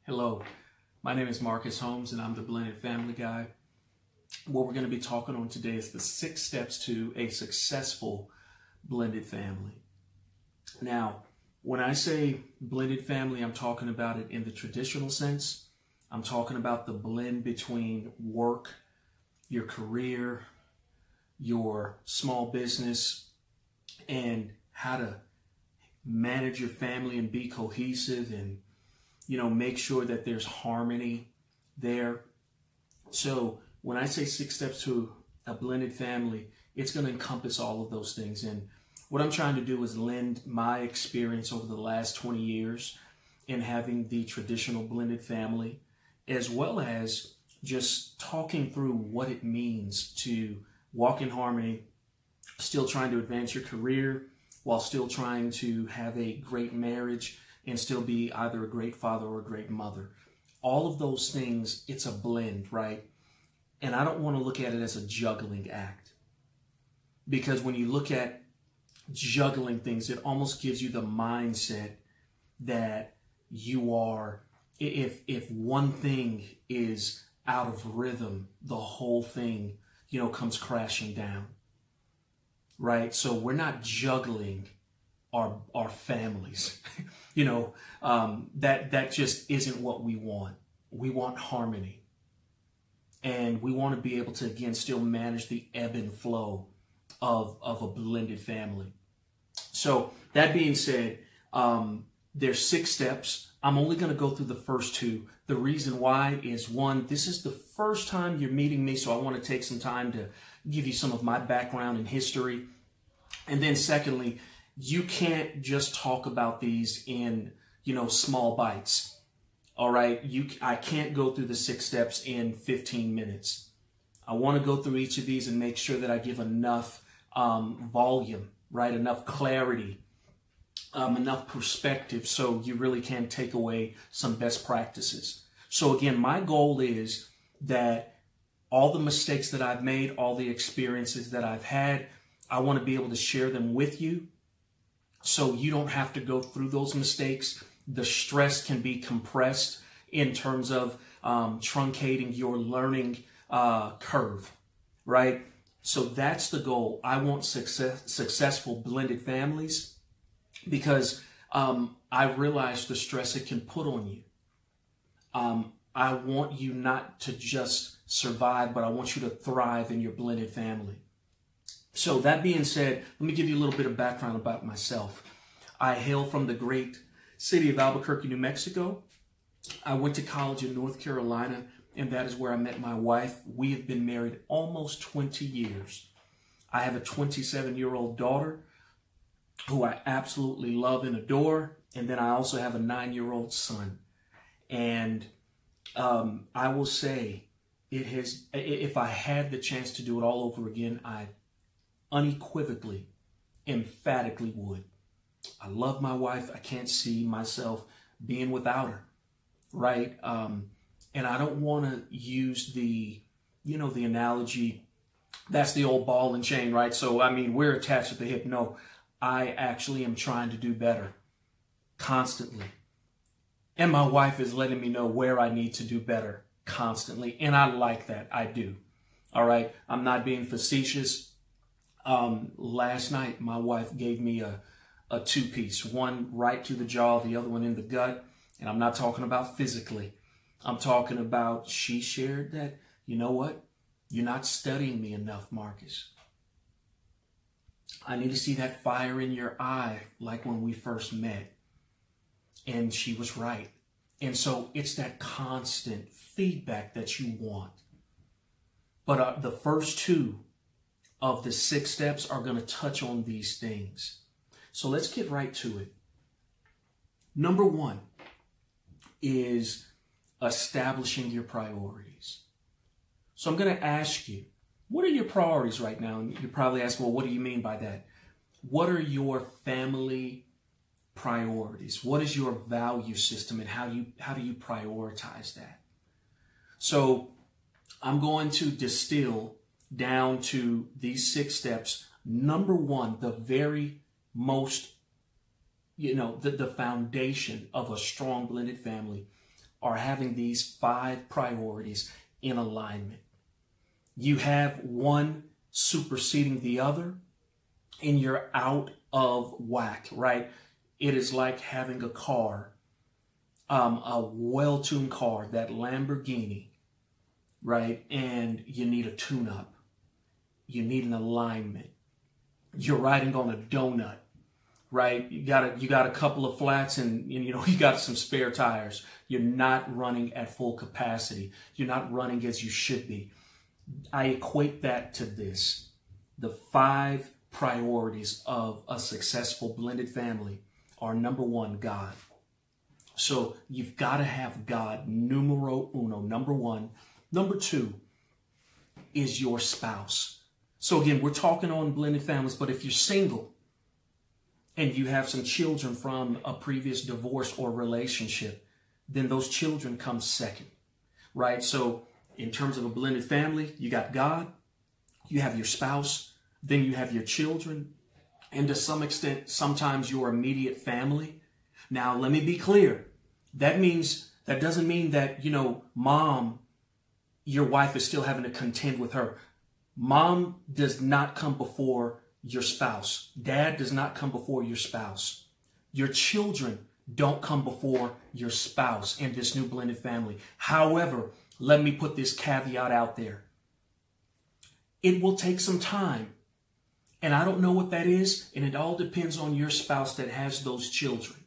Hello, my name is Marques Holmes and I'm the Blended Family Guy. What we're going to be talking on today is the 6 steps to a successful blended family. Now, when I say blended family, I'm talking about it in the traditional sense. I'm talking about the blend between work, your career, your small business, and how to manage your family and be cohesive and make sure that there's harmony there. So when I say 6 steps to a blended family, it's going to encompass all of those things. And what I'm trying to do is lend my experience over the last 20 years in having the traditional blended family, as well as just talking through what it means to walk in harmony, still trying to advance your career while still trying to have a great marriage and still be either a great father or a great mother. All of those things, it's a blend, right? And I don't want to look at it as a juggling act. Because when you look at juggling things, it almost gives you the mindset that you are, if one thing is out of rhythm, the whole thing, comes crashing down, right? So we're not juggling our families. That just isn't what we want. We want harmony. And we want to be able to, again, still manage the ebb and flow of a blended family. So that being said, there's 6 steps. I'm only going to go through the first 2. The reason why is, 1, this is the first time you're meeting me, so I want to take some time to give you some of my background and history. And then secondly, you can't just talk about these in, small bites. All right. I can't go through the 6 steps in 15 minutes. I want to go through each of these and make sure that I give enough volume, right? Enough clarity, enough perspective so you really can take away some best practices. So again, my goal is that all the mistakes that I've made, all the experiences that I've had, I want to be able to share them with you so you don't have to go through those mistakes. The stress can be compressed in terms of truncating your learning curve, right? So that's the goal. I want successful blended families because I realize the stress it can put on you. I want you not to just survive, but I want you to thrive in your blended family. So that being said, let me give you a little bit of background about myself. I hail from the great city of Albuquerque, New Mexico. I went to college in North Carolina, and that is where I met my wife. We have been married almost 20 years. I have a 27-year-old daughter who I absolutely love and adore. And then I also have a 9-year-old son. And I will say, if I had the chance to do it all over again, I unequivocally, emphatically would. I love my wife. I can't see myself being without her, right? And I don't want to use the analogy, that's the old ball and chain, right? So, we're attached at the hip. No, I actually am trying to do better constantly. And my wife is letting me know where I need to do better constantly. And I like that. I do. All right. I'm not being facetious. Last night, my wife gave me a 2-piece, one right to the jaw, the other one in the gut. And I'm not talking about physically. I'm talking about, she shared that, you know what? You're not studying me enough, Marques. I need to see that fire in your eye like when we first met. And she was right. And so it's that constant feedback that you want. But the first 2 of the 6 steps are going to touch on these things. So let's get right to it. Number 1 is establishing your priorities. So I'm going to ask you, what are your priorities right now? And you're probably asking, well, what do you mean by that? What are your family priorities? What is your value system, and how do you prioritize that? So I'm going to distill down to these 6 steps. Number 1, the very most, the foundation of a strong blended family are having these 5 priorities in alignment. You have one superseding the other, and you're out of whack, right? It is like having a car, a well-tuned car, that Lamborghini, right? And you need a tune-up. You need an alignment. You're riding on a donut, right? You got a couple of flats and you got some spare tires. You're not running at full capacity. You're not running as you should be. I equate that to this. The 5 priorities of a successful blended family are: number 1, God. So you've got to have God, numero uno, number 1. Number 2 is your spouse. So again, we're talking on blended families, but if you're single and you have some children from a previous divorce or relationship, then those children come second, right? So in terms of a blended family, you got God, you have your spouse, then you have your children, and to some extent, sometimes your immediate family. Now, let me be clear. That doesn't mean that, mom, your wife is still having to contend with her. Mom does not come before your spouse. Dad does not come before your spouse. Your children don't come before your spouse in this new blended family. However, let me put this caveat out there. It will take some time. And I don't know what that is. And it all depends on your spouse that has those children.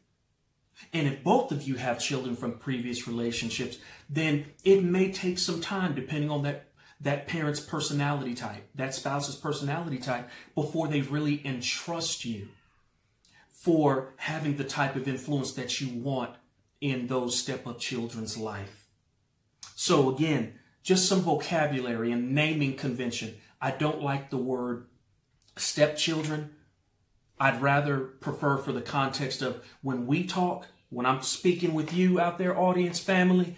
And if both of you have children from previous relationships, then it may take some time depending on that parent's personality type, that spouse's personality type, before they really entrust you for having the type of influence that you want in those step-up children's life. So again, just some vocabulary and naming convention. I don't like the word stepchildren. I'd rather prefer, for the context of when we talk, when I'm speaking with you out there, audience, family,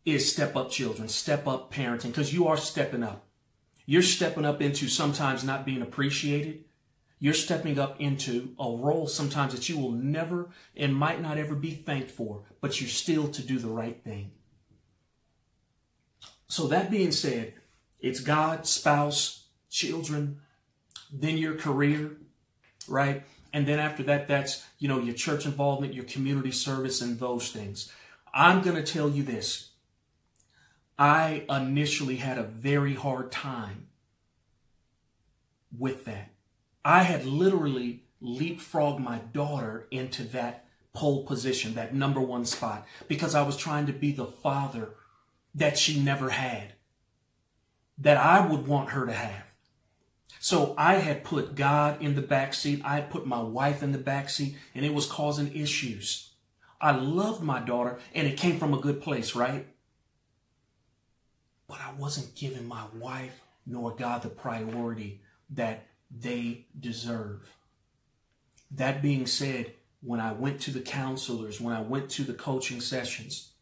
is step up children, step up parenting, because you are stepping up. You're stepping up into sometimes not being appreciated. You're stepping up into a role sometimes that you will never and might not ever be thanked for, but you're still to do the right thing. So that being said, it's God, spouse, children, then your career, right? And then after that, that's, your church involvement, your community service, and those things. I'm going to tell you this. I initially had a very hard time with that. I had literally leapfrogged my daughter into that pole position, that number 1 spot, because I was trying to be the father that she never had, that I would want her to have. So I had put God in the back seat. I had put my wife in the back seat, and it was causing issues. I loved my daughter, and it came from a good place, right? But I wasn't giving my wife nor God the priority that they deserve. That being said, when I went to the counselors, when I went to the coaching sessions,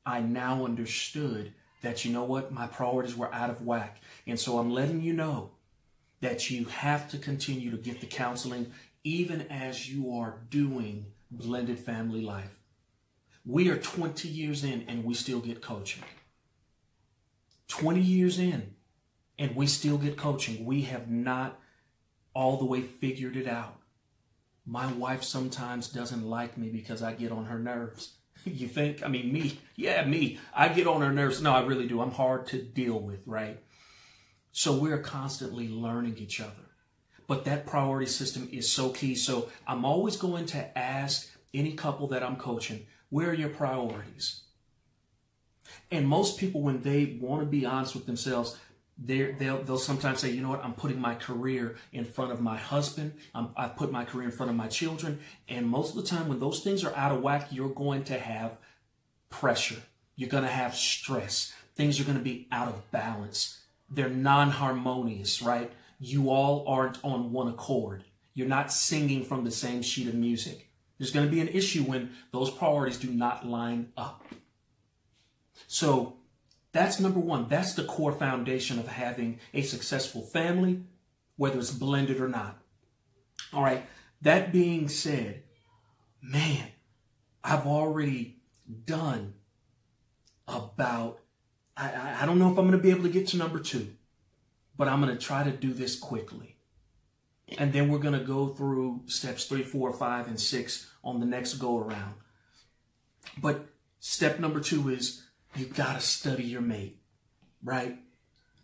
I now understood that, my priorities were out of whack. And so I'm letting you know that you have to continue to get the counseling even as you are doing blended family life. We are 20 years in and we still get coaching. 20 years in and we still get coaching. We have not all the way figured it out. My wife sometimes doesn't like me because I get on her nerves. You think? I mean, me. Yeah, me. I get on her nerves. No, I really do. I'm hard to deal with, right? So we're constantly learning each other. But that priority system is so key. So I'm always going to ask any couple that I'm coaching, where are your priorities? And most people, when they want to be honest with themselves, they'll sometimes say, I'm putting my career in front of my husband. I put my career in front of my children. And most of the time when those things are out of whack, you're going to have pressure. You're going to have stress. Things are going to be out of balance. They're non-harmonious, right? You all aren't on one accord. You're not singing from the same sheet of music. There's going to be an issue when those priorities do not line up. So that's number one. That's the core foundation of having a successful family, whether it's blended or not. All right. That being said, man, I've already done about, I don't know if I'm going to be able to get to number 2, but I'm going to try to do this quickly. And then we're going to go through steps 3, 4, 5, and 6 on the next go around. But step number 2 is you got to study your mate, right?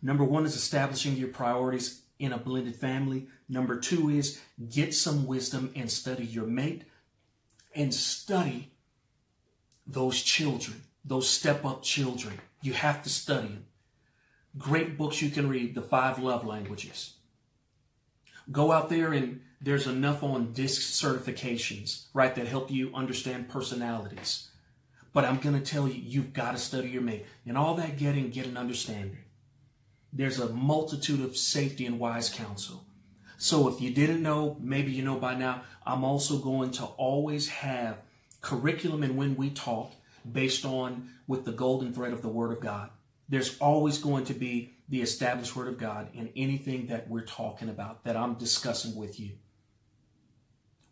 Number 1 is establishing your priorities in a blended family. Number 2 is get some wisdom and study your mate, and study those children, those step-up children. You have to study them. Great books you can read, The 5 Love Languages. Go out there, and there's enough on DISC certifications, right, that help you understand personalities. But I'm going to tell you, you've got to study your mate. And all that get an understanding. There's a multitude of safety and wise counsel. So if you didn't know, maybe you know by now, I'm also going to always have curriculum and when we talk based on with the golden thread of the Word of God. There's always going to be the established Word of God in anything that we're talking about, that I'm discussing with you.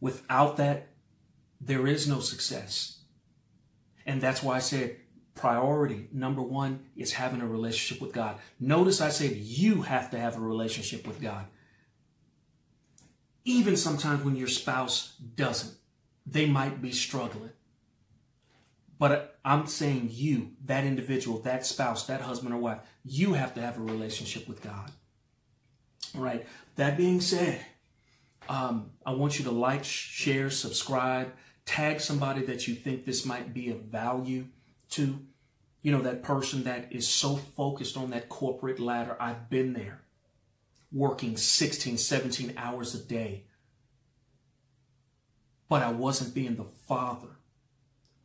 Without that, there is no success. And that's why I said priority number 1 is having a relationship with God. Notice I said you have to have a relationship with God. Even sometimes when your spouse doesn't, they might be struggling. But I'm saying you, that individual, that spouse, that husband or wife, you have to have a relationship with God. All right. That being said, I want you to like, share, subscribe, tag somebody that you think this might be of value to. You know, that person that is so focused on that corporate ladder. I've been there, working 16, 17 hours a day. But I wasn't being the father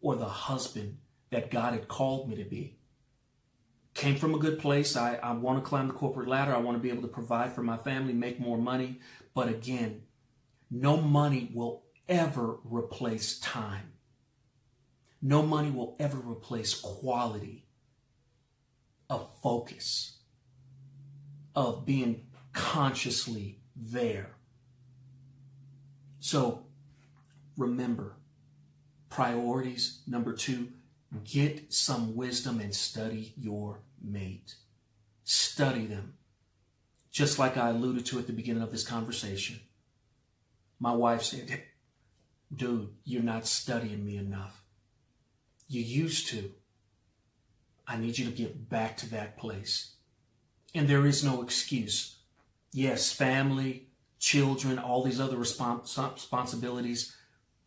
or the husband that God had called me to be. Came from a good place. I want to climb the corporate ladder. I want to be able to provide for my family, make more money. But again, no money will ever replace time. No money will ever replace quality of focus, of being consciously there. So remember, priorities. Number 2, get some wisdom and study your mate. Study them. Just like I alluded to at the beginning of this conversation. My wife said, dude, you're not studying me enough. You used to. I need you to get back to that place. And there is no excuse. Yes, family, children, all these other responsibilities.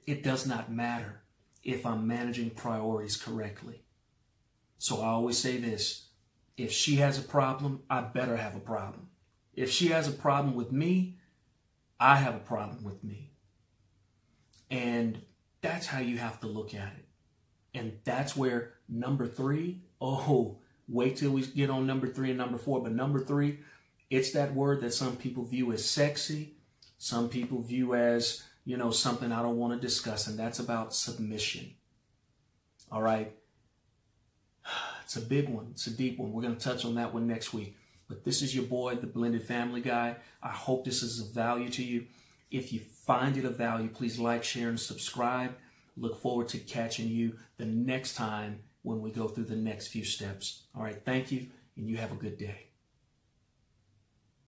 It does not matter if I'm managing priorities correctly. So I always say this. If she has a problem, I better have a problem. If she has a problem with me, I have a problem with me. And that's how you have to look at it. And that's where number 3, wait till we get on number 3 and number 4. But number 3, it's that word that some people view as sexy. Some people view as, something I don't want to discuss. And that's about submission. All right. It's a big one. It's a deep one. We're going to touch on that one next week. But this is your boy, the Blended Family Guy. I hope this is of value to you. If you find it of value, please like, share, and subscribe. Look forward to catching you the next time when we go through the next few steps. All right, thank you, and you have a good day.